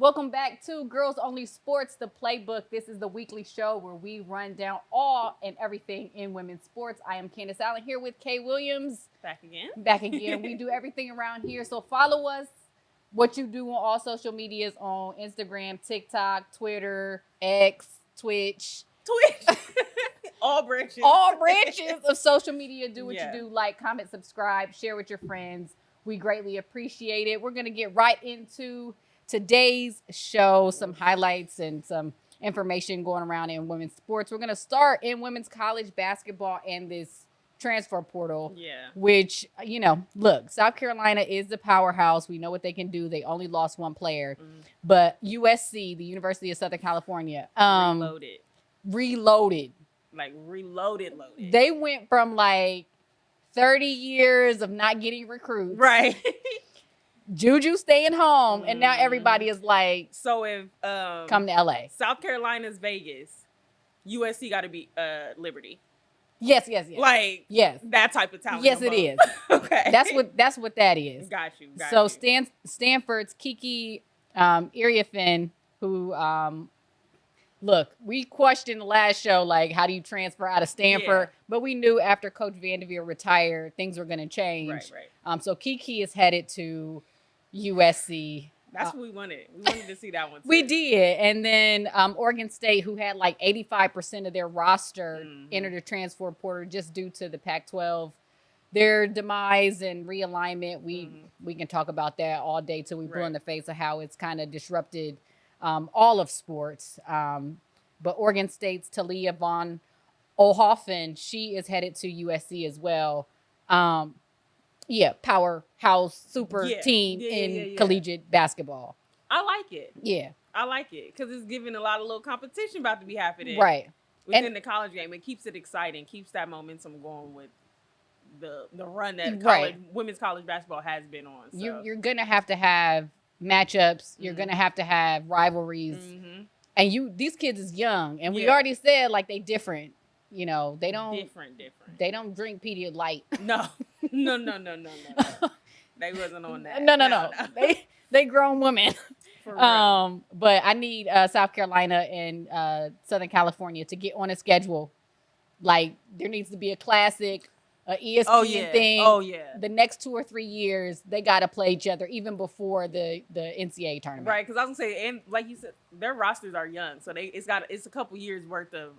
Welcome back to Girls Only Sports, the Playbook. This is the weekly show where we run down all and everything in women's sports. I am Candace Allen here with Kay Williams. Back again. We do everything around here. So follow us. What you do on all social medias on Instagram, TikTok, Twitter, X, Twitch. All branches. All branches of social media. Do what you do. Like, comment, subscribe, share with your friends. We greatly appreciate it. We're going to get right into today's show, some highlights and some information going around in women's sports. We're going to start in women's college basketball and this transfer portal, which, you know, look, South Carolina is the powerhouse. We know what they can do. They only lost one player, but USC, the University of Southern California, reloaded. Like reloaded. They went from like 30 years of not getting recruits. Right. Juju staying home, and now everybody is like, so if come to LA. South Carolina's Vegas, USC got to be Liberty. Yes. Like, yes, that type of talent. Yes, it is. Okay. That's what that is. Got you. So Stanford's Kiki Iriafen, who look, we questioned the last show, like, how do you transfer out of Stanford? But we knew after Coach Vanderveer retired, things were going to change. Right. So Kiki is headed to USC. That's what we wanted. We wanted to see that one too. We did. And then Oregon State, who had like 85% of their roster entered the transfer portal just due to the Pac-12, their demise and realignment. We can talk about that all day till we blue in the face of how it's kind of disrupted all of sports. But Oregon State's Talia von Oelhoffen, she is headed to USC as well. Powerhouse super team in collegiate basketball. I like it. Yeah. I like it because it's giving a lot of little competition about to be happening. Right. Within the college game. It keeps it exciting, keeps that momentum going with the run that women's college basketball has been on. So. You're going to have matchups. You're going to have rivalries. And these kids is young. And we already said, like, they different. You know, they don't different. They don't drink Pedialyte. No. They wasn't on that. No. They grown women. For real. But I need South Carolina and Southern California to get on a schedule. Like, there needs to be a classic, a ESPN thing. Oh yeah. The next 2 or 3 years, they got to play each other even before the NCAA tournament. Right, because I was gonna say, and like you said, their rosters are young, so it's a couple years worth of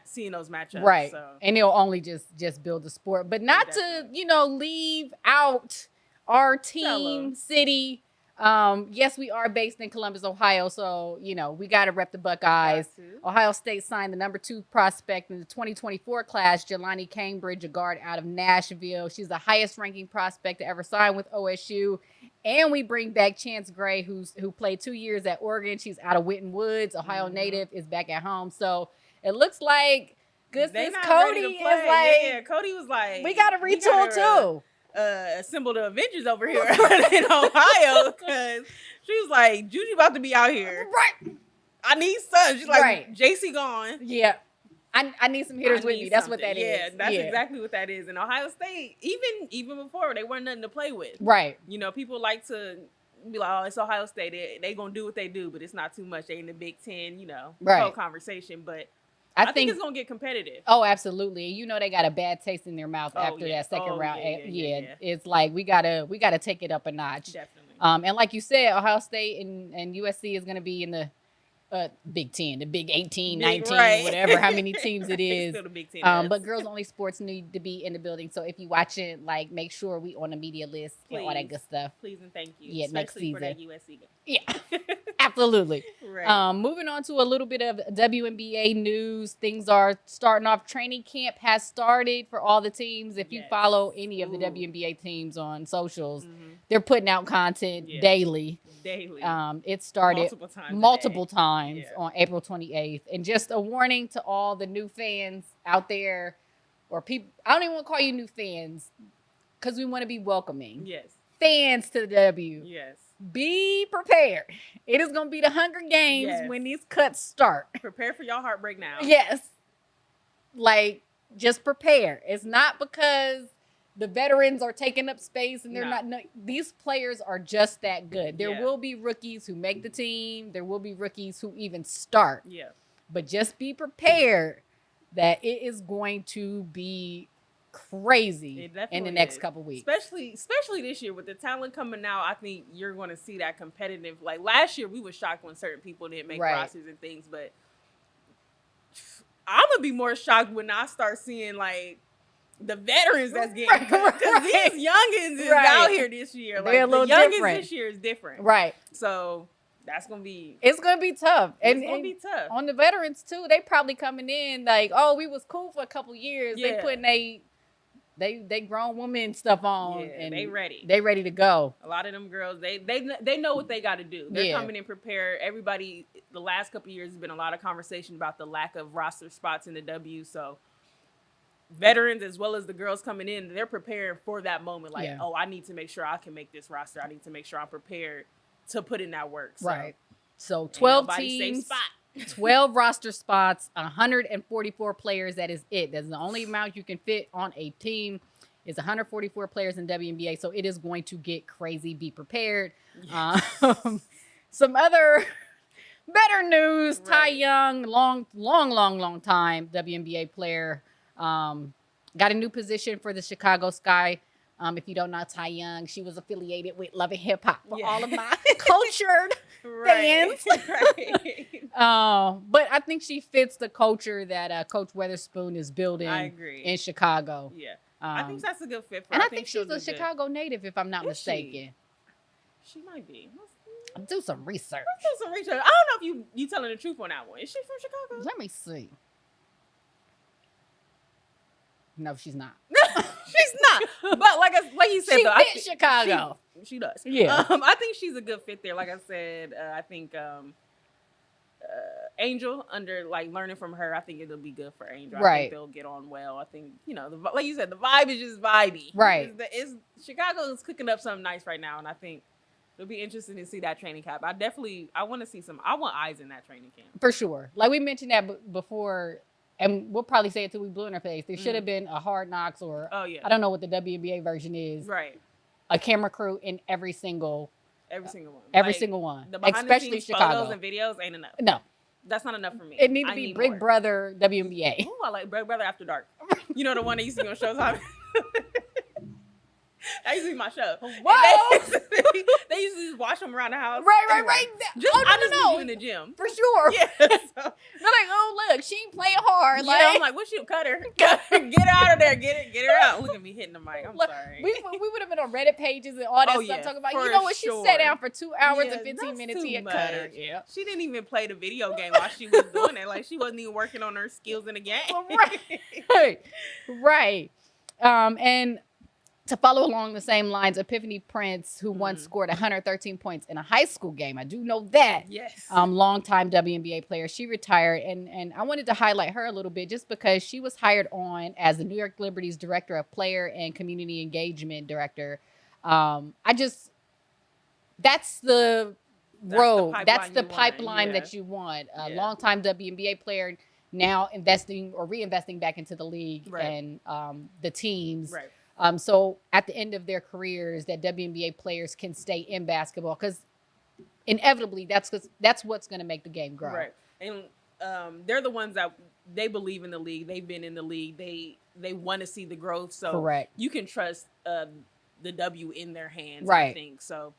seeing those matchups. Right, so. And they'll only just build the sport, but not to leave out our team city. Yes, we are based in Columbus, Ohio, so we got to rep the Buckeyes. Ohio State signed the number 2 prospect in the 2024 class, Jelani Cambridge, a guard out of Nashville. She's the highest ranking prospect to ever sign with OSU. And we bring back Chance Gray, who played 2 years at Oregon. She's out of Winton Woods. Ohio native, is back at home. So it looks like Cody is like, Cody was like, we got to retool too. Assemble the Avengers over here in Ohio, because she was like, Juju about to be out here. Right. I need some. She's like, JC gone. Yeah. I need some hitters with me. That's what that is. Yeah, that's exactly what that is. And Ohio State, even before, they weren't nothing to play with. Right. People like to be like, oh, it's Ohio State. They gonna do what they do, but it's not too much. They in the Big Ten, whole conversation. But I think it's gonna get competitive. Oh, absolutely. They got a bad taste in their mouth after that second round. Yeah. It's like we gotta take it up a notch. Definitely. And like you said, Ohio State and USC is gonna be in the Big 10, the Big 18, 19, whatever, how many teams it is. Still the Big 10. But Girls Only Sports need to be in the building. So if you watch it, like, make sure we on the media list and all that good stuff. Please and thank you. Yeah, next season. For that USC game. Yeah, absolutely. Right. Moving on to a little bit of WNBA news. Things are starting off. Training camp has started for all the teams. If you follow any of the WNBA teams on socials, they're putting out content daily. It started multiple times on April 28th. And just a warning to all the new fans out there, or people, I don't even want to call you new fans, because we want to be welcoming. Yes. Fans to the W. Yes. Be prepared. It is going to be the Hunger Games when these cuts start. Prepare for your heartbreak now. Yes. Like, just prepare. It's not because the veterans are taking up space and they're not. No, these players are just that good. There will be rookies who make the team. There will be rookies who even start. Yeah. But just be prepared that it is going to be crazy in the next couple weeks. Especially this year with the talent coming out. I think you're going to see that competitive. Like last year, we were shocked when certain people didn't make rosters and things. But I'm going to be more shocked when I start seeing like the veterans that's getting because these youngins is out here this year. Like they're a little the youngins different. This year is different. Right. So it's gonna be tough. It's gonna be tough. On the veterans too, they probably coming in like, oh, we was cool for a couple years. Yeah. They putting they grown women stuff on and they ready. They ready to go. A lot of them girls, they know what they got to do. They're coming in prepared. Everybody, the last couple of years has been a lot of conversation about the lack of roster spots in the W. So veterans as well as the girls coming in, they're preparing for that moment. Like, oh, I need to make sure I can make this roster. I need to make sure I'm prepared to put in that work. So, right. So 12 teams, 12 roster spots, 144 players. That is it. That's the only amount you can fit on a team is 144 players in WNBA. So it is going to get crazy. Be prepared. Yes. Some other better news. Right. Ty Young, long time WNBA player. Got a new position for the Chicago Sky. If you don't know Ty Young, she was affiliated with Love and Hip Hop for all of my cultured fans. But I think she fits the culture that Coach Weatherspoon is building in Chicago. Yeah. I think that's a good fit for her. And I think she's a Chicago native, if I'm not mistaken. She might be. Do some research. Let's do some research. I don't know if you telling the truth on that one. Is she from Chicago? Let me see. No, she's not. She's not. But like you said, she fits Chicago. She does. Yeah. I think she's a good fit there. Like I said, I think Angel, under like learning from her, I think it'll be good for Angel. Right. I think they'll get on well. I think, like you said, the vibe is just vibey. Right. Chicago is cooking up something nice right now, and I think it'll be interesting to see that training camp. I want to see I want eyes in that training camp. For sure. Like we mentioned that before. And we'll probably say it till we blue in our face. There should have been a Hard Knocks or I don't know what the WNBA version is. Right. A camera crew in every single one. Every single one. The behind especially the scenes Chicago. Photos and videos ain't enough. No. That's not enough for me. It needs to be Big Brother WNBA. Ooh, I like Big Brother After Dark. You know the one that used to be on Showtime? That used to be my show. Whoa! They used to just watch them around the house. Right. I just know in the gym. For sure. Yeah. So. They're like, oh, look, she ain't playing hard. Yeah, I'm like, what you cut her? Get her out of there. Get her out. Look at me hitting the mic. I'm sorry. We would have been on Reddit pages and all that stuff talking about, you know what, she sat down for 2 hours and 15 minutes. He had cut her. Yeah. She didn't even play the video game while she was doing it. Like, she wasn't even working on her skills in the game. Right. And to follow along the same lines, Epiphany Prince, who once scored 113 points in a high school game. I do know that. Yes. Longtime WNBA player. She retired, and I wanted to highlight her a little bit just because she was hired on as the New York Liberty's Director of Player and Community Engagement Director. That's the road. That's the pipeline that you want. A longtime WNBA player now investing or reinvesting back into the league and the teams. Right. So at the end of their careers, that WNBA players can stay in basketball because inevitably that's what's going to make the game grow. Right. And they're the ones that they believe in the league. They've been in the league. They want to see the growth. So correct. You can trust the W in their hands. Right. I think so.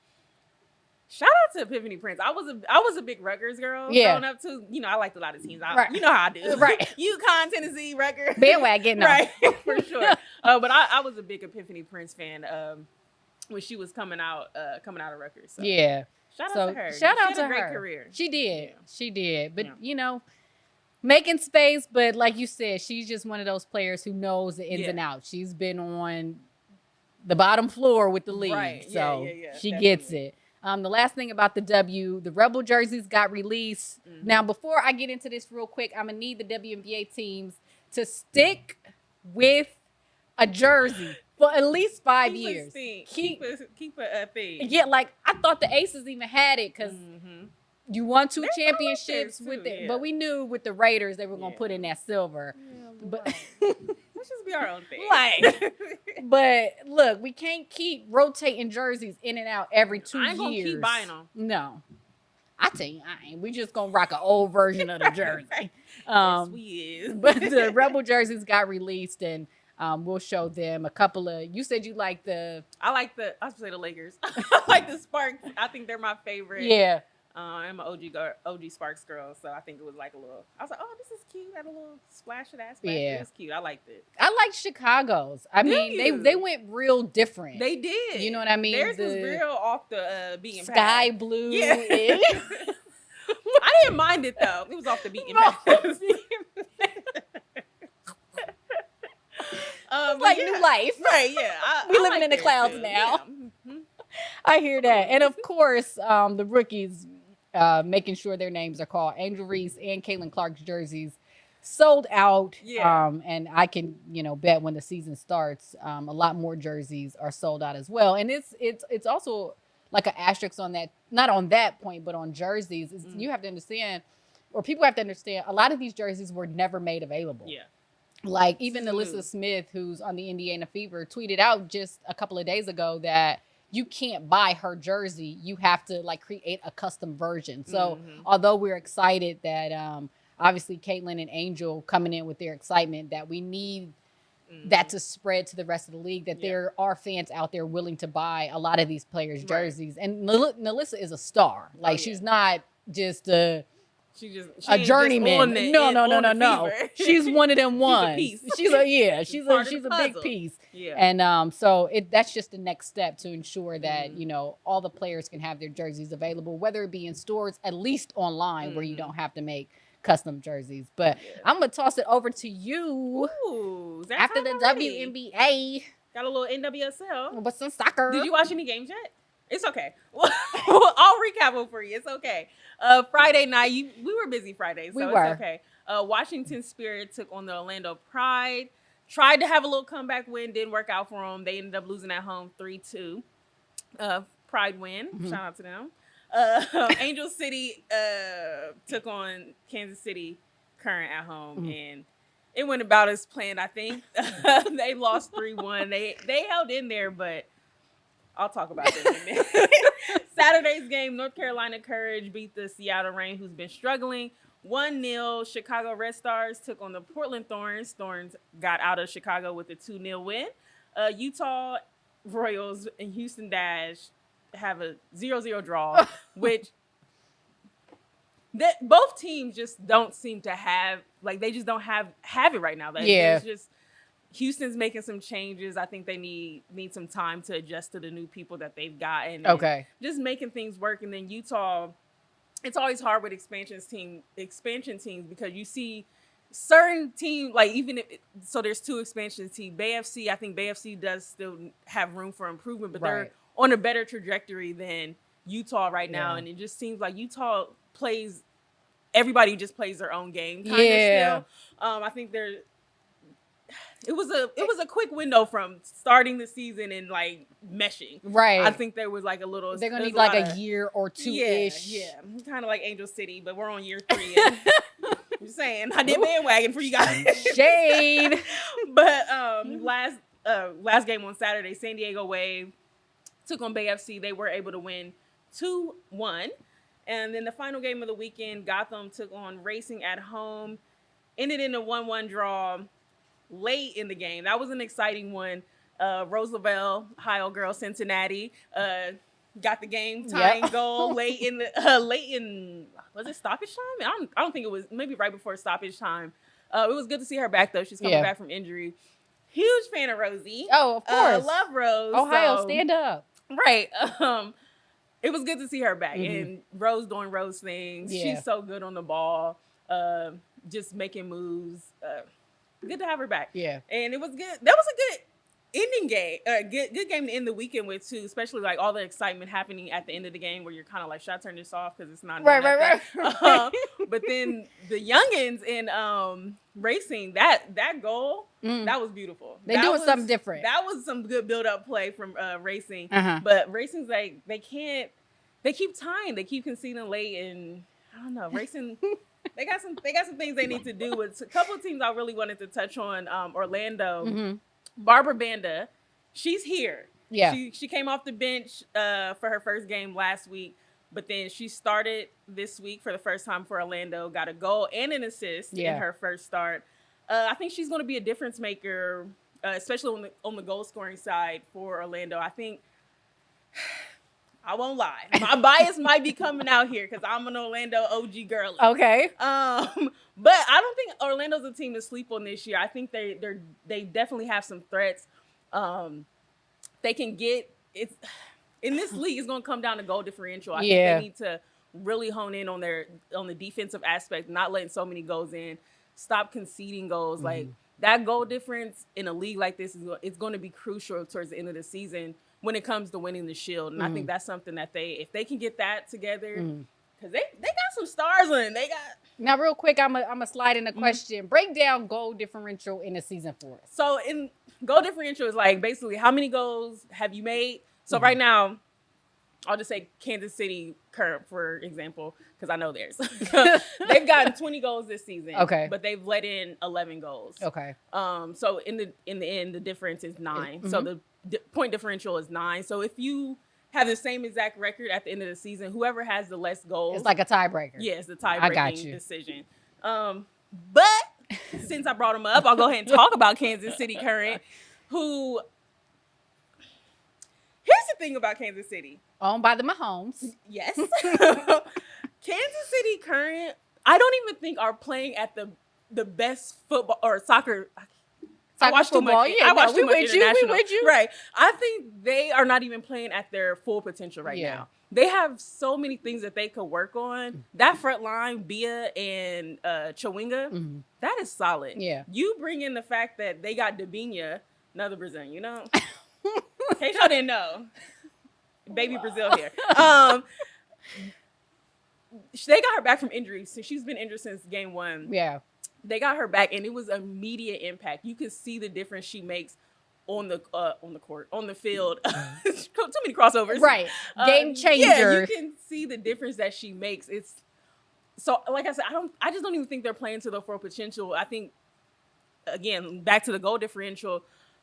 Shout out to Epiphany Prince. I was a big Rutgers girl growing up too. I liked a lot of teams. You know how I do. Right. UConn, Tennessee, Rutgers. Bandwagon. No. Right. For sure. But I was a big Epiphany Prince fan when she was coming out of Rutgers. So. Yeah. Shout out to her. Shout out to her. She had a great career. She did. Yeah. She did. But making space. But like you said, she's just one of those players who knows the ins and outs. She's been on the bottom floor with the league. Right. So she gets it. The last thing about the W, the Rebel jerseys got released. Mm-hmm. Now, before I get into this real quick, I'm going to need the WNBA teams to stick with a jersey for at least 5 years. Keep a thing. Yeah, like I thought the Aces even had it because you won 2 championships with it. Yeah. But we knew with the Raiders they were going to put in that silver. Yeah, but let's just be our own thing. But look, we can't keep rotating jerseys in and out every 2 years. I ain't gonna keep buying them. No. I tell you, I ain't. We just gonna rock an old version of the jersey. Yes, we is. But the Rebel jerseys got released, and we'll show them a couple of. You said you like the. I was say the Lakers. I like the Sparks. I think they're my favorite. Yeah. I'm an OG Sparks girl, so I think it was like a little. I was like, oh, this is cute. Had a little splash of that. Yeah, it was cute. I liked it. I liked Chicago's. I mean, they went real different. They did. You know what I mean? Theirs was real off the beaten path. Sky blue. Yeah. I didn't mind it though. It was off the beaten path. Like new life, right? Yeah, we living in the clouds now. Yeah. Mm-hmm. I hear that, and of course, the rookies making sure their names are called. Angel Reese and Caitlyn Clark's jerseys sold out. Yeah. And I can bet when the season starts, a lot more jerseys are sold out as well. And it's also like an asterisk on that, not on that point, but on jerseys. You have to understand, or people have to understand, a lot of these jerseys were never made available. Yeah. Like even Alyssa Smith, who's on the Indiana Fever, tweeted out just a couple of days ago that you can't buy her jersey. You have to like create a custom version. So although we're excited that obviously Caitlyn and Angel coming in with their excitement, that we need that to spread to the rest of the league, that there are fans out there willing to buy a lot of these players' jerseys. Right. And Nalissa is a star. Like she's not just a journeyman. No. She's one of them ones. She's a big piece. Yeah. And so that's just the next step to ensure that all the players can have their jerseys available, whether it be in stores, at least online, where you don't have to make custom jerseys. But I'm gonna toss it over to you. Ooh, after the WNBA. Got a little NWSL. But some soccer. Did you watch any games yet? It's okay. I'll recap them for you. It's okay. Friday night, we were busy Friday, so it's okay. Washington Spirit took on the Orlando Pride. Tried to have a little comeback win, didn't work out for them. They ended up losing at home 3-2. Pride win. Shout out to them. Angel City took on Kansas City Current at home, and it went about as planned, I think. They lost 3-1. They held in there, but I'll talk about that in a minute. Saturday's game, North Carolina Courage beat the Seattle Reign, who's been struggling. 1-0. Chicago Red Stars took on the Portland Thorns. Thorns got out of Chicago with a 2-0 win. Utah Royals and Houston Dash have a 0-0 draw, which both teams just don't seem to have, like they just don't have it right now. Like, it's just Houston's making some changes. I think they need some time to adjust to the new people that they've got, and just making things work. And then Utah, it's always hard with expansion teams because you see certain teams, like so there's 2 expansion teams. BFC, I think BFC does still have room for improvement, but they're on a better trajectory than Utah right now. And it just seems like Utah everybody just plays their own game kind of still. I think it was a quick window from starting the season and like meshing. Right. I think there was like a little. They're gonna need like a year or 2-ish. Yeah. Kind of like Angel City, but we're on year 3. I'm just saying, I did bandwagon for you guys. Shade. But last game on Saturday, San Diego Wave took on BFC. They were able to win 2-1. And then the final game of the weekend, Gotham took on Racing at home. Ended in a 1-1 draw late in the game. That was an exciting one. Rose Lavelle, Ohio girl, Cincinnati, got the game tying goal late in was it stoppage time? I don't think it was. Maybe right before stoppage time. It was good to see her back though. She's coming back from injury. Huge fan of Rosie. Oh, of course. Love Rose. Ohio, stand up. Right. It was good to see her back, and Rose doing Rose things. She's so good on the ball, just making moves. Good to have her back. Yeah, and it was good. That was a good ending game. Good game to end the weekend with too, especially like all the excitement happening at the end of the game where you're kind of like, should I turn this off because it's not right. But then the youngins in Racing, that goal, that was beautiful. They doing something different. That was some good build up play from Racing. But Racing's like they keep tying, they keep conceding late, and I don't know, Racing. They got some things they need to do. With a couple of teams I really wanted to touch on. Orlando, Barbara Banda she's here. Yeah. She came off the bench for her first game last week, but then she started this week for the first time for Orlando, got a goal and an assist in her first start. I think she's going to be a difference maker, especially on the goal scoring side for Orlando. I think, I won't lie, my bias might be coming out here because I'm an Orlando OG girl. Okay. But I don't think Orlando's a team to sleep on this year. I think they definitely have some threats. They can get it in this league. It's going to come down to goal differential. I think they need to really hone in on the defensive aspect, not letting so many goals in, stop conceding goals. Like that goal difference in a league like this is going to be crucial towards the end of the season when it comes to winning the Shield. And I think that's something that if they can get that together, because they got some stars on it. Now, real quick, I'm a slide in a question. Break down goal differential in the season for us. So in goal differential is like basically how many goals have you made. So right now, I'll just say Kansas City Current, for example, because I know theirs. They've gotten 20 goals this season. Okay. But they've let in 11 goals. Okay. So in the end, the difference is 9. So the point differential is 9. So if you have the same exact record at the end of the season, whoever has the less goals, it's like a tiebreaker. Yeah, it's the tie-breaking decision. But since I brought them up, I'll go ahead and talk about Kansas City Current, who. Here's the thing about Kansas City. Owned by the Mahomes. Yes. Kansas City Current, I don't even think are playing at the best football or soccer. I watch too much. Yeah, I watch too much international. We with you. Right. I think they are not even playing at their full potential right now. They have so many things that they could work on. That front line, Bia and Chawinga, that is solid. Yeah. You bring in the fact that they got Dabinha, another Brazilian, you know? In case y'all didn't know. Baby Brazil here. They got her back from injury. So she's been injured since game 1. Yeah. They got her back, and it was immediate impact. You could see the difference she makes on the court, on the field. Too many crossovers. Right. Game changer. Yeah, you can see the difference that she makes. It's so, like I said, I just don't even think they're playing to their full potential. I think, again, back to the goal differential,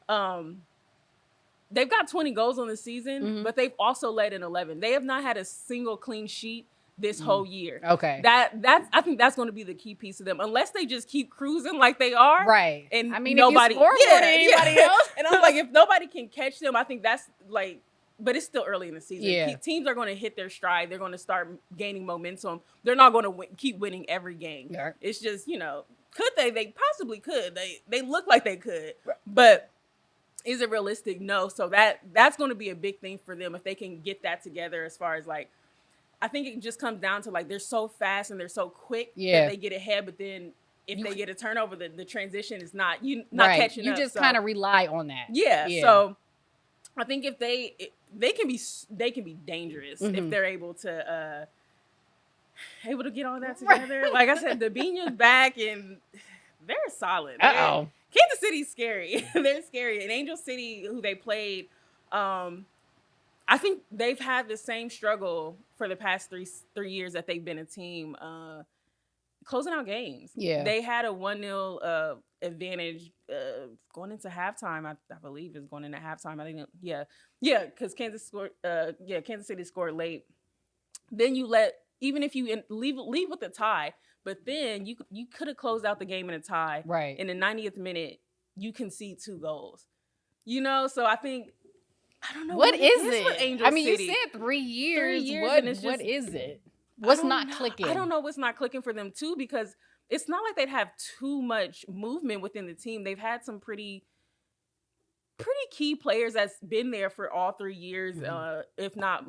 they've got 20 goals on the season, but they've also let in 11. They have not had a single clean sheet this whole year. Okay. I think that's going to be the key piece of them, unless they just keep cruising like they are. Right. And I mean, nobody, if you score more than anybody else. And I'm like, if nobody can catch them, I think that's like, but it's still early in the season. Yeah. Teams are going to hit their stride. They're going to start gaining momentum. They're not going to keep winning every game. Yeah. It's just, could they? They possibly could. They look like they could, but is it realistic? No. So that's going to be a big thing for them if they can get that together. As far as like, I think it just comes down to like they're so fast and they're so quick that they get ahead, but then if they get a turnover, the transition is not catching up. You just kind of rely on that. Yeah. So I think if they can be dangerous if they're able to get all that together. Like I said, Dabinha's back and they're solid. Kansas City's scary. They're scary. And Angel City, who they played, I think they've had the same struggle for the past three years that they've been a team, closing out games. Yeah. They had a 1-0 advantage going into halftime. I believe is going into halftime. I think because Kansas City scored late. Then you even if you leave with a tie, but then you could have closed out the game in a tie. Right. In the 90th minute, you concede 2 goals. So I think, I don't know. What is it? With Angel I mean, City. You said 3 years. 3 years. What is it? What's not clicking? I don't know what's not clicking for them too, because it's not like they'd have too much movement within the team. They've had some pretty key players that's been there for all 3 years, if not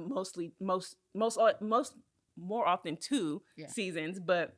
more often 2 seasons. But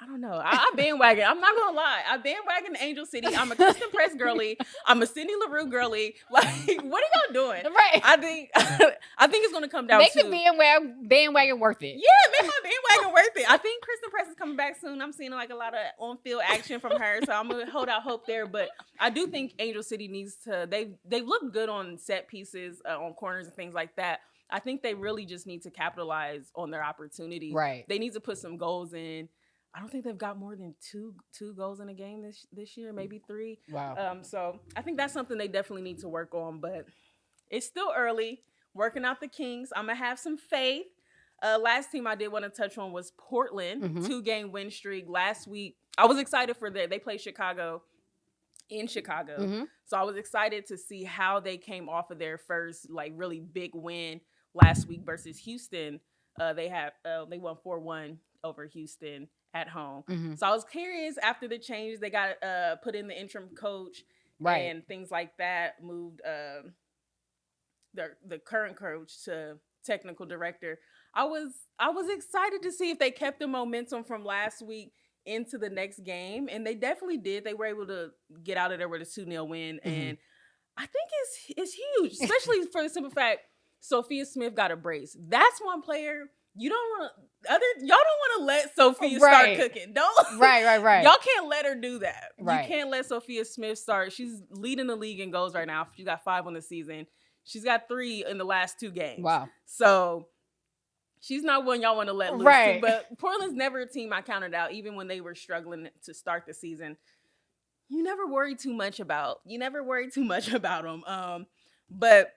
I don't know. I bandwagon. I'm not gonna lie. I bandwagon Angel City. I'm a Kristen Press girly. I'm a Cindy LaRue girly. Like, what are y'all doing? Right. I think it's gonna come down make to the bandwagon worth it. Yeah, make my bandwagon worth it. I think Kristen Press is coming back soon. I'm seeing like a lot of on-field action from her, so I'm gonna hold out hope there. But I do think Angel City needs to. They look good on set pieces, on corners and things like that. I think they really just need to capitalize on their opportunity. Right. They need to put some goals in. I don't think they've got more than two goals in a game this year, maybe 3. Wow. So I think that's something they definitely need to work on, but it's still early. Working out the kinks. I'm gonna have some faith. Last team I did want to touch on was Portland, 2-game win streak last week. I was excited for that. They played Chicago in Chicago, so I was excited to see how they came off of their first like really big win last week versus Houston. They won 4-1 over Houston at home. So I was curious after the change they got put in the interim coach and things like that, moved the current coach to technical director. I was excited to see if they kept the momentum from last week into the next game, and they definitely did. They were able to get out of there with a 2-0 win, and I think it's huge, especially for the simple fact Sophia Smith got a brace. That's one player y'all don't want to let Sophia start cooking. Don't right. Y'all can't let her do that. Right. You can't let Sophia Smith start. She's leading the league in goals right now. She's got 5 on the season. She's got 3 in the last 2 games. Wow. So she's not one y'all want to let loose. Right. But Portland's never a team I counted out, even when they were struggling to start the season. You never worry too much about them. But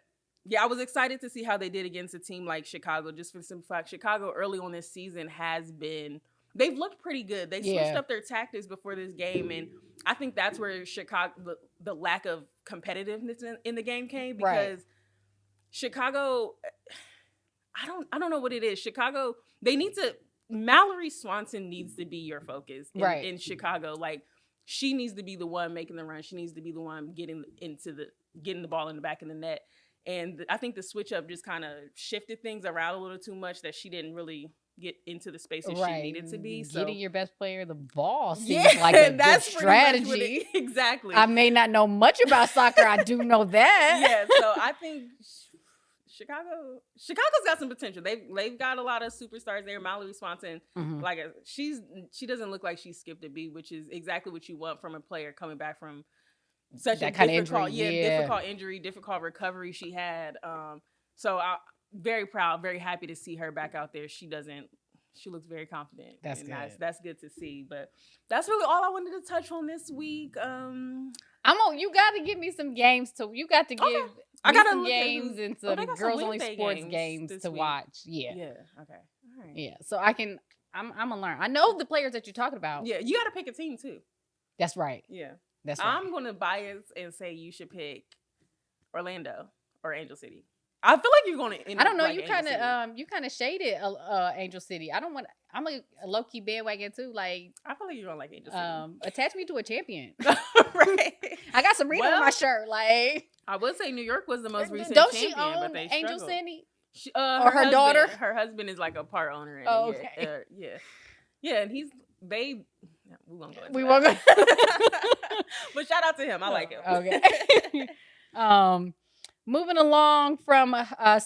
yeah, I was excited to see how they did against a team like Chicago, just for the simple fact Chicago early on this season they've looked pretty good. They switched up their tactics before this game, and I think that's where Chicago, the lack of competitiveness in the game came, because Chicago, I don't know what it is. Chicago, Mallory Swanson needs to be your focus in Chicago. Like, she needs to be the one making the run. She needs to be the one getting the ball in the back of the net. And I think the switch up just kind of shifted things around a little too much, that she didn't really get into the spaces she needed to be. So getting your best player the ball seems like a good strategy. Exactly. I may not know much about soccer. I do know that. Yeah, so I think Chicago's got some potential. They've got a lot of superstars there. Mallory Swanson, she doesn't look like she skipped a beat, which is exactly what you want from a player coming back from such a difficult injury, difficult recovery she had. So I'm very proud, very happy to see her back out there. She looks very confident. That's good. That's good to see. But that's really all I wanted to touch on this week. You got to give me some games you got to give some games and some girls only sports games to watch. Yeah. Yeah. Okay. All right. Yeah. So I'm gonna learn. I know the players that you're talking about. Yeah. You got to pick a team too. That's right. Yeah. That's right. I'm gonna bias and say you should pick Orlando or Angel City. I feel like you're gonna. I don't know. You kind of shaded Angel City. I'm a low key bandwagon too. Like, I feel like you're gonna like Angel City. Attach me to a champion. Right. I got some on my shirt. Like, I would say New York was the most recent don't champion, she own but they Angel struggled. City? Or her daughter? Her husband is like a part owner. In oh, it. okay. Yeah, and we won't go into we that. won't go. But shout out to him. I like him. Okay. Moving along from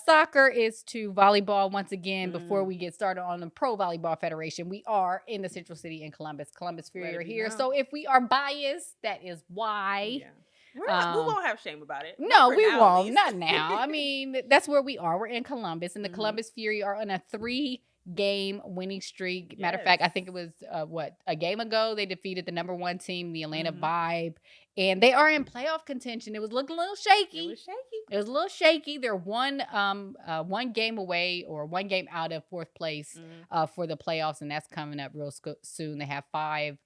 soccer is to volleyball once again. Before we get started on the Pro Volleyball Federation, we are in the Central City in Columbus. Columbus Fury are here. So if we are biased, that is why. Yeah. We won't have shame about it. No, we won't. Not now. I mean, that's where we are. We're in Columbus, and the Columbus Fury are on a 3-game winning streak. Matter of fact, I think it was a game ago they defeated the number 1 team, the Atlanta Vibe, and they are in playoff contention. It was looking a little shaky. It was a little shaky. They're one game away, or 1 game out of 4th place for the playoffs, and that's coming up real soon. They have 5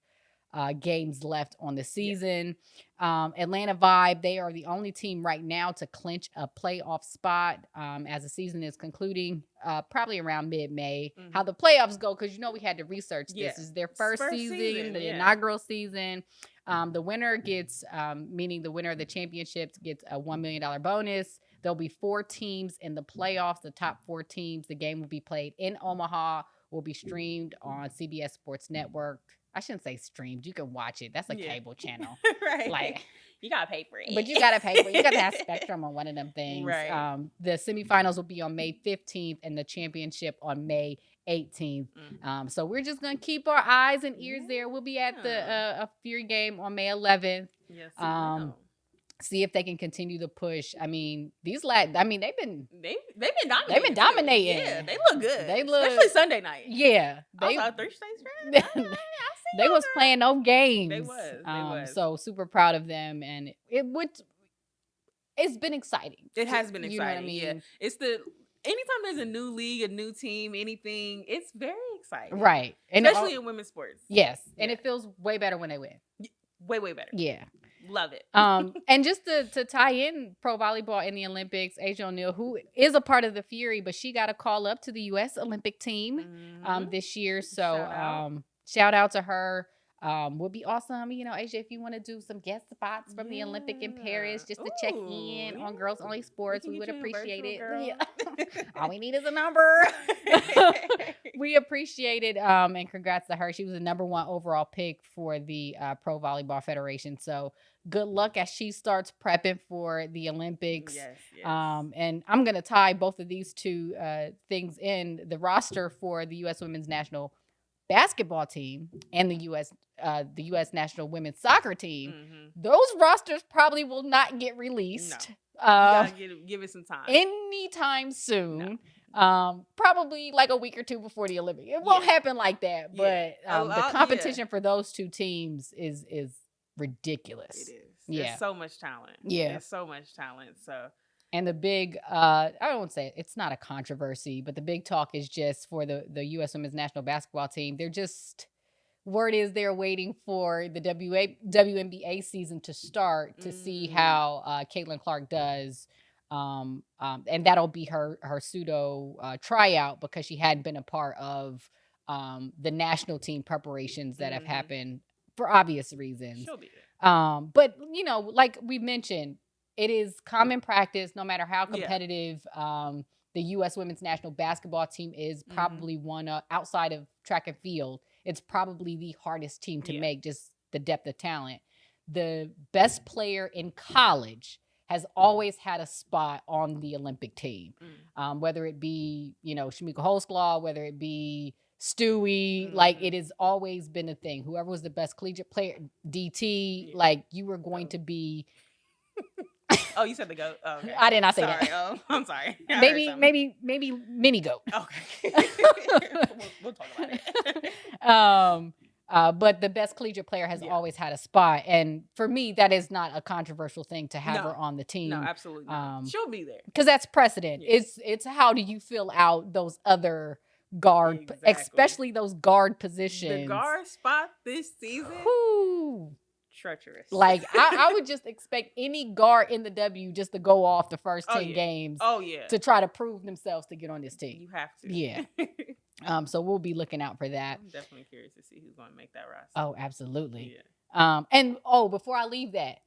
games left on the season. Atlanta Vibe, they are the only team right now to clinch a playoff spot as the season is concluding probably around mid-May. How the playoffs go, because we had to research this. This is their first season, the inaugural season. The winner gets, meaning the winner of the championships gets a $1 million bonus. There'll be 4 teams in the playoffs, the top 4 teams. The game will be played in Omaha, will be streamed on CBS Sports Network. I shouldn't say streamed. You can watch it. That's a cable channel. Right. Like, you got to pay for it. But you got to pay for it. You got to have Spectrum on one of them things. Right. The semifinals will be on May 15th and the championship on May 18th. So we're just going to keep our eyes and ears there. We'll be at the Fury game on May 11th. Yes. see if they can continue to push. I mean, they've been dominating. They've been dominating. Yeah, they look good. They look, especially Sunday night. Yeah, I saw 3 straight straight. They was playing no games. They was. So super proud of them, and it's been exciting. It has been exciting. You know what I mean? Yeah, it's anytime there's a new league, a new team, anything, it's very exciting. Right. And especially in women's sports. Yes. And it feels way better when they win. Way, way better. Yeah. Love it. And just to tie in pro volleyball in the Olympics, Asia O'Neal, who is a part of the Fury, but she got a call up to the U.S. Olympic team this year. So shout out to her. Would be awesome, Asia, if you want to do some guest spots from the Olympic in Paris, just to check in on Girls Only Sports. We would appreciate it. Yeah. All we need is a number. We appreciate it. And congrats to her. She was the number 1 overall pick for the Pro Volleyball Federation. So good luck as she starts prepping for the Olympics. Yes. And I'm going to tie both of these two things in. The roster for the U.S. Women's National Basketball team and the U.S. National Women's Soccer team, those rosters probably will not get released. No. Give it some time. Anytime soon. No. Probably like a week or two before the Olympics. It won't happen like that, but the competition for those two teams is ridiculous. It is. Yeah. There's so much talent. Yeah. There's so much talent. So. And the big, I don't say it's not a controversy, but the big talk is just for the U.S. Women's National Basketball team. Word is they're waiting for the WNBA season to start to see how Caitlyn Clark does. And that'll be her pseudo tryout because she hadn't been a part of the national team preparations that have happened for obvious reasons. She'll be there. But, like we mentioned, it is common practice, no matter how competitive the U.S. Women's National Basketball team is, probably one outside of track and field. It's probably the hardest team to make, just the depth of talent. The best player in college has always had a spot on the Olympic team, whether it be, Shamika Holsclaw, whether it be Stewie, like it has always been a thing. Whoever was the best collegiate player, DT, like you were going to be... Oh, you said the goat. Oh, okay. I did not say that. Oh, I'm sorry. Maybe mini goat. Okay. we'll talk about it. But the best collegiate player has always had a spot, and for me, that is not a controversial thing to have her on the team. No, absolutely not. She'll be there because that's precedent. Yes. It's how do you fill out those other guard, especially those guard positions. The guard spot this season. Whew. Treacherous. Like I would just expect any guard in the W just to go off the first 10 games. Oh yeah. To try to prove themselves to get on this team. You have to. Yeah. So we'll be looking out for that. I'm definitely curious to see who's going to make that roster. Oh, absolutely. Yeah. And before I leave that,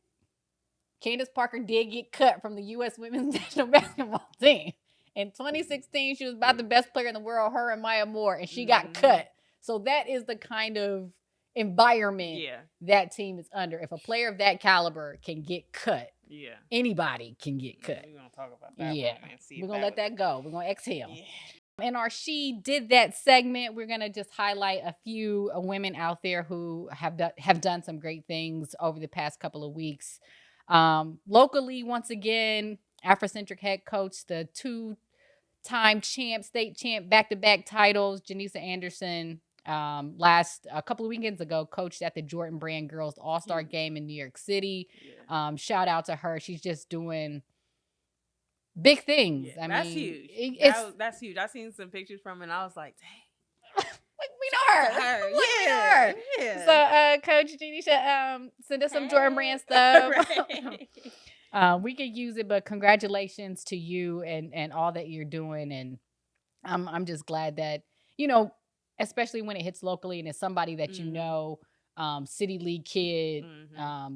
Candace Parker did get cut from the U.S. Women's National Basketball team. In 2016, she was about the best player in the world, her and Maya Moore, and she got cut. So that is the kind of environment that team is under. If a player of that caliber can get cut, anybody can get cut. We're going to talk about that. We're going to let that go. We're going to exhale. In our She Did That segment, we're going to just highlight a few women out there who have done some great things over the past couple of weeks. Locally, once again, Afrocentric head coach, the 2-time state champ, back-to-back titles, Janisa Anderson, a couple of weekends ago, coached at the Jordan Brand Girls All-Star Game in New York City. Shout out to her. She's just doing big things. Yeah, that's huge. That's huge. I seen some pictures from it and I was like, dang. Like, we know her. So, Coach Janisha, send us some Jordan Brand stuff. We could use it, but congratulations to you and all that you're doing. And I'm just glad that, especially when it hits locally and it's somebody that City League kid,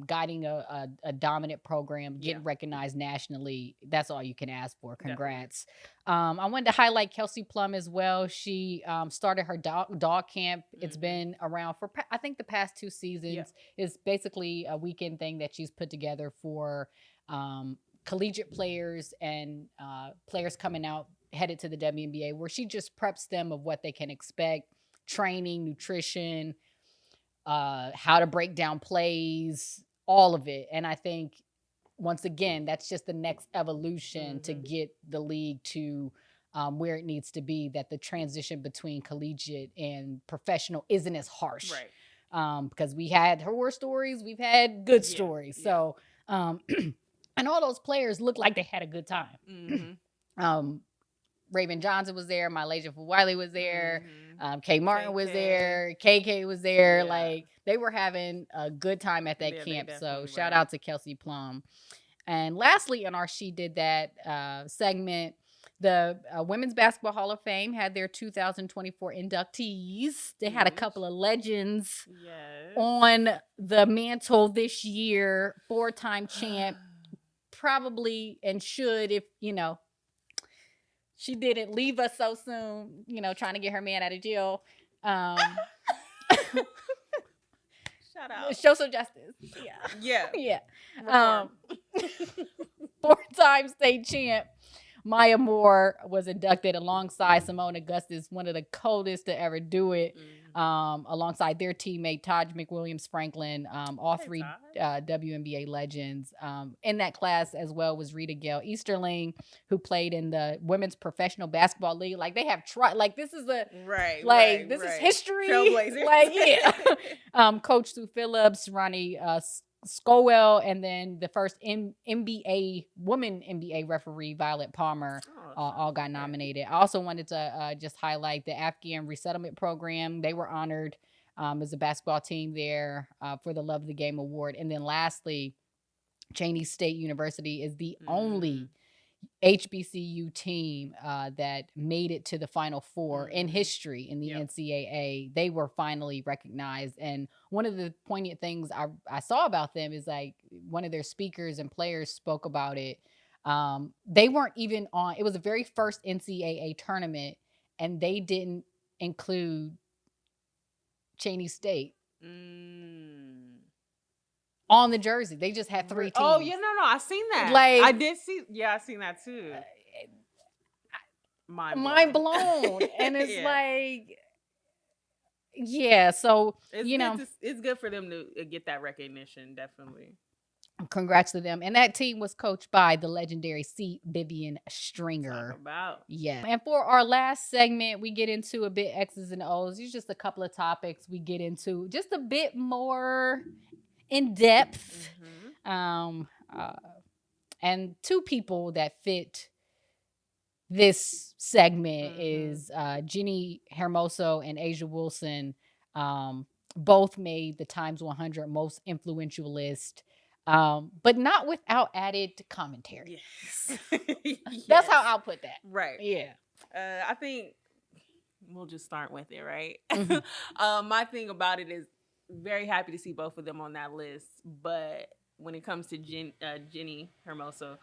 guiding a dominant program, getting recognized nationally. That's all you can ask for. Congrats. I wanted to highlight Kelsey Plum as well. She started her dog camp. It's been around for, I think, the past 2 seasons. It's basically a weekend thing that she's put together for collegiate players and players coming out headed to the WNBA, where she just preps them of what they can expect, training, nutrition, how to break down plays, all of it. And I think once again, that's just the next evolution to get the league to where it needs to be, that the transition between collegiate and professional isn't as harsh. Right. Because we had horror stories, we've had good stories. Yeah. So, and all those players looked like they had a good time. Raven Johnson was there. Malaysia Wiley was there. Kay Martin was there. KK was there. Yeah. Like, they were having a good time at that camp. So shout out to Kelsey Plum. And lastly, in our She Did That segment, the Women's Basketball Hall of Fame had their 2024 inductees. They had a couple of legends on the mantle this year. 4-time champ, probably and should, if, you know, she didn't leave us so soon, you know, trying to get her man out of jail. Shout out. Show some justice. Yeah. Yeah. 4-time state champ Maya Moore was inducted alongside Simone Augustus, one of the coldest to ever do it, alongside their teammate Taj McWilliams Franklin, all three WNBA legends. In that class as well was Rita Gail Easterling, who played in the Women's Professional Basketball League. Like, they have like, this is a this is history. Trailblazers. Like, yeah. Coach Sue Phillips, Ronnie Scowell, and then the first women NBA referee, Violet Palmer, all got nominated. I also wanted to just highlight the Afghan Resettlement Program. They were honored as a basketball team there for the Love of the Game Award. And then lastly, Cheney State University is the only HBCU team that made it to the Final Four in history in the NCAA. They were finally recognized. And one of the poignant things I saw about them is, like, one of their speakers and players spoke about it. They weren't even on, it was the very first NCAA tournament, and they didn't include Cheney State on the jersey. They just had 3 teams. Oh, yeah, no, I seen that. Like, I did see, I seen that too. Mind blown. And it's like, so, it's it's good for them to get that recognition, definitely. Congrats to them. And that team was coached by the legendary C. Vivian Stringer. Yeah. And for our last segment, we get into a bit X's and O's. It's just a couple of topics we get into just a bit more in depth. And 2 people that fit this segment is Jenny Hermoso and Asia Wilson. Both made the Times 100 most influential list, but not without added commentary. Yes. That's how I'll put that. Right. Yeah. I think we'll just start with it, right? My thing about it is, very happy to see both of them on that list, but when it comes to Jenny Hermoso,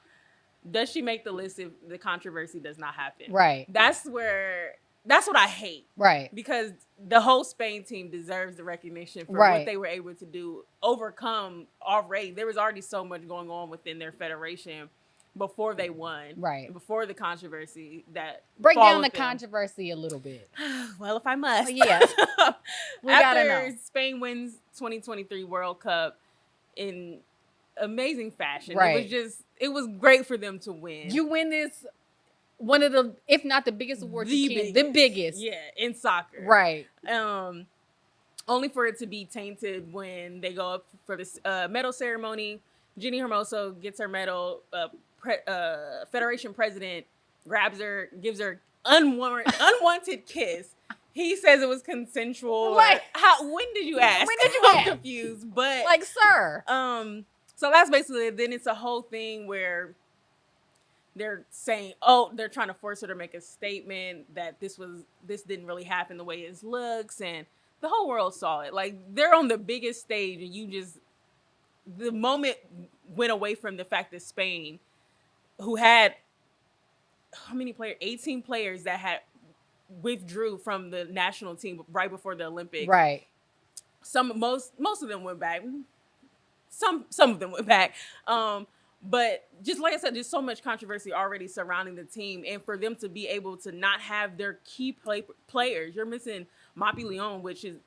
does she make the list if the controversy does not happen? Right. That's what I hate. Right. Because the whole Spain team deserves the recognition for what they were able to do, overcome already. There was already so much going on within their federation before they won. Right. Before the controversy that break down the controversy a little bit. Well, if I must. Yeah. We gotta know. After Spain wins 2023 World Cup in amazing fashion. Right. It was great for them to win. You win this, one of the, if not the biggest awards the biggest. Yeah, in soccer. Right. Only for it to be tainted when they go up for this medal ceremony. Jenny Hermoso gets her medal. Federation president grabs her, gives her unwanted kiss. He says it was consensual. Right. When did you ask? When did you I'm ask? confused. But like, sir. So that's basically it. Then it's a whole thing where they're saying, they're trying to force her to make a statement that this didn't really happen the way it looks, and the whole world saw it. Like, they're on the biggest stage, and the moment went away from the fact that Spain, who had how many players? 18 players that had withdrew from the national team right before the Olympics. Right. Most of them went back. Some of them went back. But just like I said, there's so much controversy already surrounding the team, and for them to be able to not have their key players, you're missing Mapi Leon, which is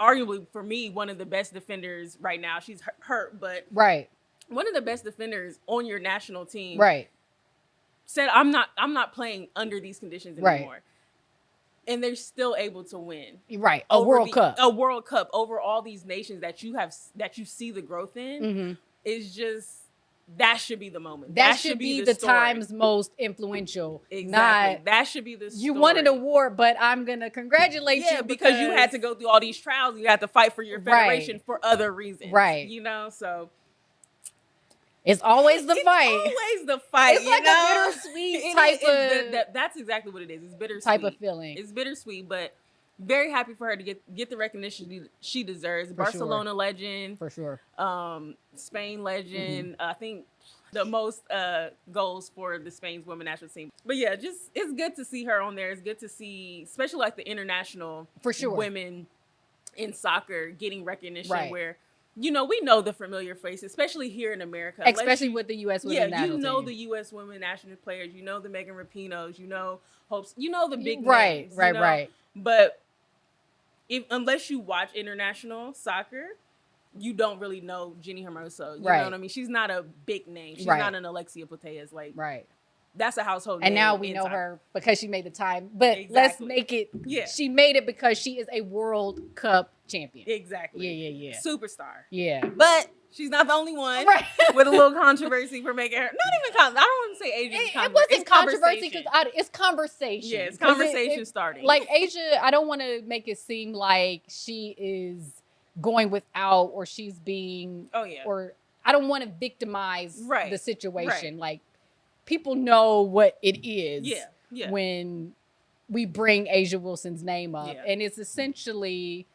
arguably for me one of the best defenders right now. She's hurt, but one of the best defenders on your national team, right, said, I'm not playing under these conditions anymore. Right. And they're still able to win. Right. A World Cup over all these nations that you see the growth in is just, that should be the moment. That should be the time's most influential. Exactly. That should be the story. You won an award, but I'm going to congratulate you because you had to go through all these trials. You had to fight for your federation for other reasons. Right. You know, so it's always the fight. Always the fight. It's like a bittersweet type of. That's exactly what it is. It's bittersweet type of feeling. It's bittersweet, but very happy for her to get the recognition she deserves. Barcelona legend, for sure. Spain legend. I think the most goals for the Spain's women's national team. But yeah, just it's good to see her on there. It's good to see, especially like the international women in soccer getting recognition where. You know, we know the familiar faces, especially here in America. Especially with the U.S. women's national team. You know the U.S. women national players. You know the Megan Rapinos. You know Hopes. You know the big names. Right. But unless you watch international soccer, you don't really know Jenny Hermoso. You know what I mean? She's not a big name. She's not an Alexia Putellas. That's a household name. And now we know her because she made the time. But let's make it. Yeah. She made it because she is a World Cup champion. Exactly. Yeah. Superstar. Yeah. But she's not the only one with a little controversy for making her. Not even I don't want to say Asian controversy. It wasn't controversy because it's conversation. Yeah, it's conversation starting. Like Asia, I don't want to make it seem like she is going without or she's being. Oh yeah. Or I don't want to victimize the situation. Like. People know what it is when we bring Asia Wilson's name up. Yeah. And it's essentially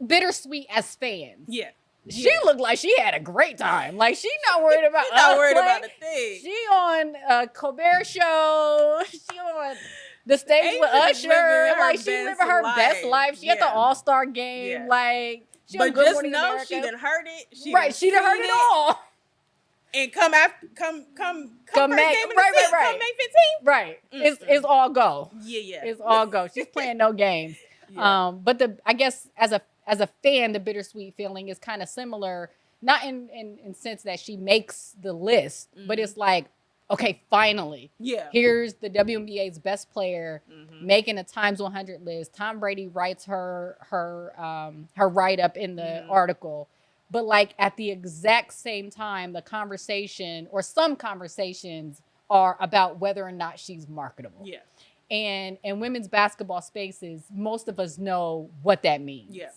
bittersweet as fans. Yeah. She looked like she had a great time. Like, she's not worried about She's not worried about a thing. She on a Colbert show. She on the stage Asia's with Usher. Like, she living her best life. She at the All-Star game. Like, she but on Good just Morning know America. She done heard it. She done heard it all. And come May 15th. Right. It's all go. Yeah. It's all go. She's playing no games. Yeah. But I guess as a fan, the bittersweet feeling is kind of similar, not in sense that she makes the list, but it's like, okay, finally. Yeah. Here's the WNBA's best player making a Times 100 list. Tom Brady writes her write-up in the article. But like at the exact same time, the conversation or some conversations are about whether or not she's marketable. Yeah. And in women's basketball spaces, most of us know what that means. Yeah.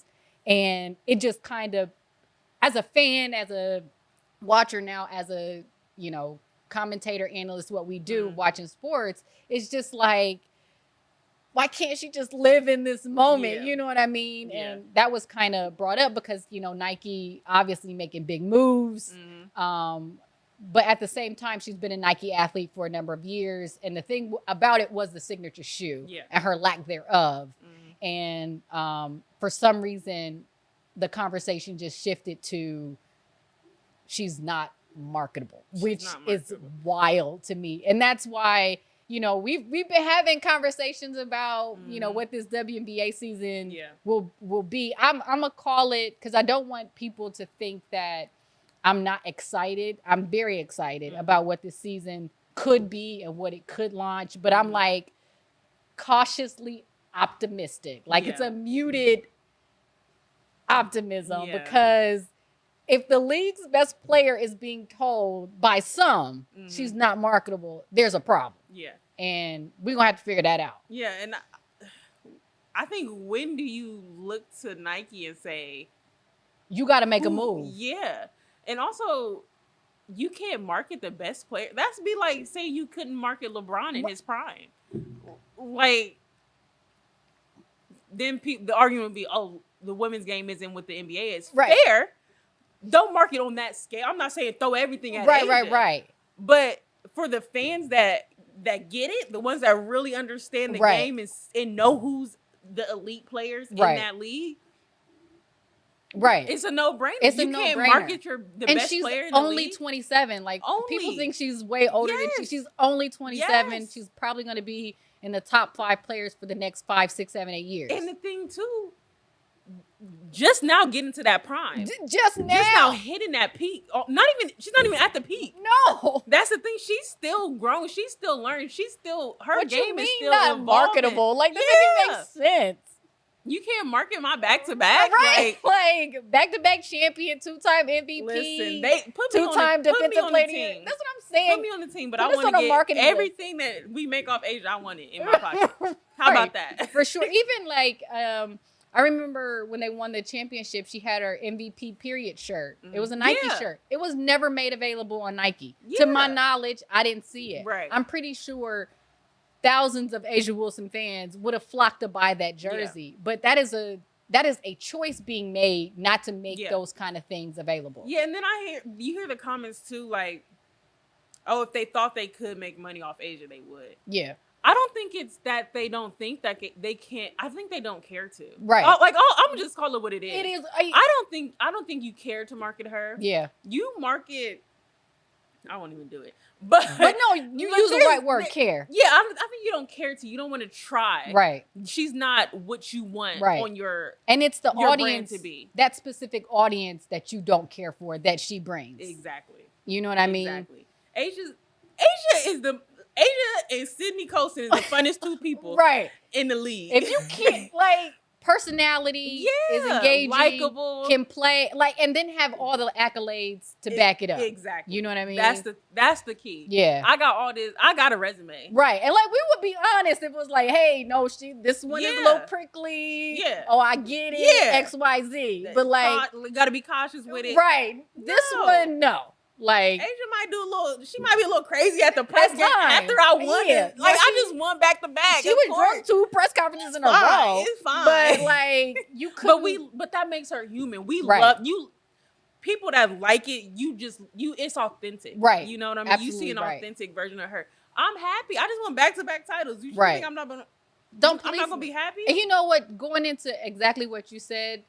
And it just kind of, as a fan, as a watcher now, as a, commentator, analyst, what we do watching sports, it's just like, why can't she just live in this moment? Yeah. You know what I mean? Yeah. And that was kind of brought up because, Nike obviously making big moves. But at the same time, she's been a Nike athlete for a number of years. And the thing about it was the signature shoe and her lack thereof. And for some reason, the conversation just shifted to she's not marketable, which is wild to me. And that's why... we've been having conversations about, what this WNBA season will be. I'm gonna call it, because I don't want people to think that I'm not excited. I'm very excited about what this season could be and what it could launch. But I'm like cautiously optimistic. Like it's a muted optimism because if the league's best player is being told by some she's not marketable, there's a problem. Yeah. And we're going to have to figure that out. Yeah. And I think, when do you look to Nike and say, you got to make a move? Yeah. And also, you can't market the best player. That's be like, say you couldn't market LeBron in his prime. Like, then the argument would be, oh, the women's game isn't what the NBA is. Right. Fair. Don't market on that scale. I'm not saying throw everything at Asia. Right. But for the fans that get it, the ones that really understand the game and know who's the elite players in that league, it's a no-brainer. You can't market the best player in the only league. 27. Like, people think she's way older than she's only 27. Yes. She's probably going to be in the top 5 players for the next 5, 6, 7, 8 years. And the thing too, just now getting to that prime. Just now hitting that peak. Oh, she's not even at the peak. No. That's the thing. She's still growing. She's still learning. Her game is still not evolving. Marketable. Like, that doesn't make sense. You can't market my back-to-back. Right. Like back-to-back champion, 2-time MVP. Listen, they put me 2-time defensive player. That's what I'm saying. Put me on the team, but I want to get everything that we make off Asia. I want it in my pocket. How about that? For sure. Even like, I remember when they won the championship, she had her MVP period shirt. It was a Nike shirt. It was never made available on Nike. To my knowledge, I didn't see it. Right. I'm pretty sure thousands of Asia Wilson fans would have flocked to buy that jersey. But that is a choice being made not to make those kind of things available. Yeah, and then you hear the comments too, like, oh, if they thought they could make money off Asia, they would. Yeah. I don't think it's that they don't think that they can't. I think they don't care to. Right. I'm just call it what it is. It is. I don't think you care to market her. Yeah. You market. I won't even do it. But no, you use the right word, care. Yeah, I think you don't care to. You don't want to try. Right. She's not what you want on your and it's the audience brand to be. That specific audience that you don't care for that she brings. Exactly. You know what I mean? Exactly. Asia and Sydney Colson is the funnest two people in the league. If you can't, like, personality is engaging, likable, can play, like, and then have all the accolades to back it up. Exactly. You know what I mean? That's the key. Yeah. I got all this. I got a resume. Right. And, like, we would be honest if it was like, hey, no, this one is a little prickly. Yeah. Oh, I get it. Yeah. XYZ. But, like, got to be cautious with it. Right. This one, no. Like, Asia might do she might be a little crazy at the press game after I won it. Like, I just won back to back. She was drunk 2 press conferences in a row. It's fine. But, like, you couldn't. But that makes her human. We love you. People that like it, it's authentic. Right. You know what I mean? Absolutely, you see an authentic version of her. I'm happy. I just want back-to-back titles. You think I'm not gonna I'm not gonna be happy? And you know what? Going into exactly what you said,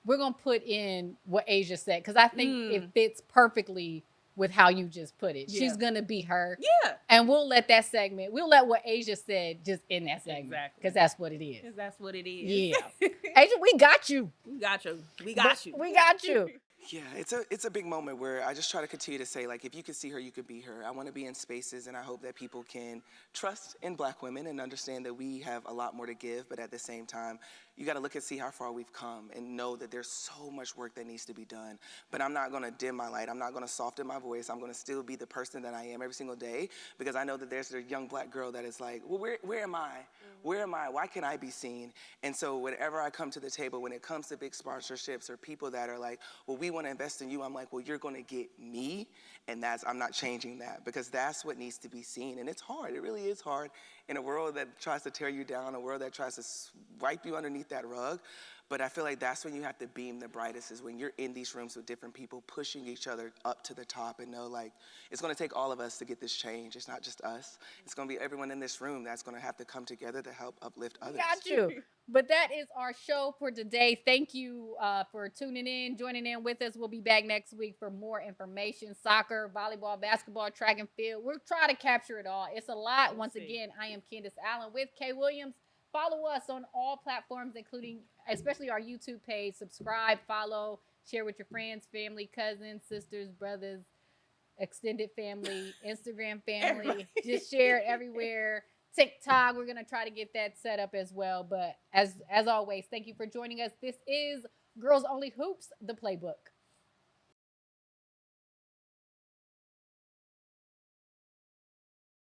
we're gonna put in what Asia said, because I think it fits perfectly with how you just put it. She's gonna be her. Yeah. And we'll let what Asia said just in that segment. Exactly. Because that's what it is. Because that's what it is. Yeah. Asia, we got you. We got you. We got you. We got you. Yeah, it's a big moment where I just try to continue to say, like, if you can see her, you could be her. I want to be in spaces, and I hope that people can trust in Black women and understand that we have a lot more to give, but at the same time, you got to look and see how far we've come and know that there's so much work that needs to be done. But I'm not going to dim my light. I'm not going to soften my voice. I'm going to still be the person that I am every single day, because I know that there's a young Black girl that is like, well, where am I? Where am I? Why can't I be seen? And so whenever I come to the table, when it comes to big sponsorships or people that are like, well, we want to invest in you, I'm like, well, you're going to get me. And I'm not changing that, because that's what needs to be seen. And it's hard. It really is hard in a world that tries to tear you down, a world that tries to wipe you underneath that rug. But I feel like that's when you have to beam the brightest, is when you're in these rooms with different people pushing each other up to the top, and know, like, it's going to take all of us to get this change. It's not just us. It's going to be everyone in this room that's going to have to come together to help uplift others. Got you. But that is our show for today. Thank you for tuning in, joining in with us. We'll be back next week for more information: soccer, volleyball, basketball, track and field. We'll try to capture it all. It's a lot. Once again, I am Candace Allen with Kay Williams. Follow us on all platforms, including especially our YouTube page. Subscribe, follow, share with your friends, family, cousins, sisters, brothers, extended family, Instagram family. Just share it everywhere. TikTok, we're going to try to get that set up as well. But as always, thank you for joining us. This is Girls Only Hoops, the Playbook.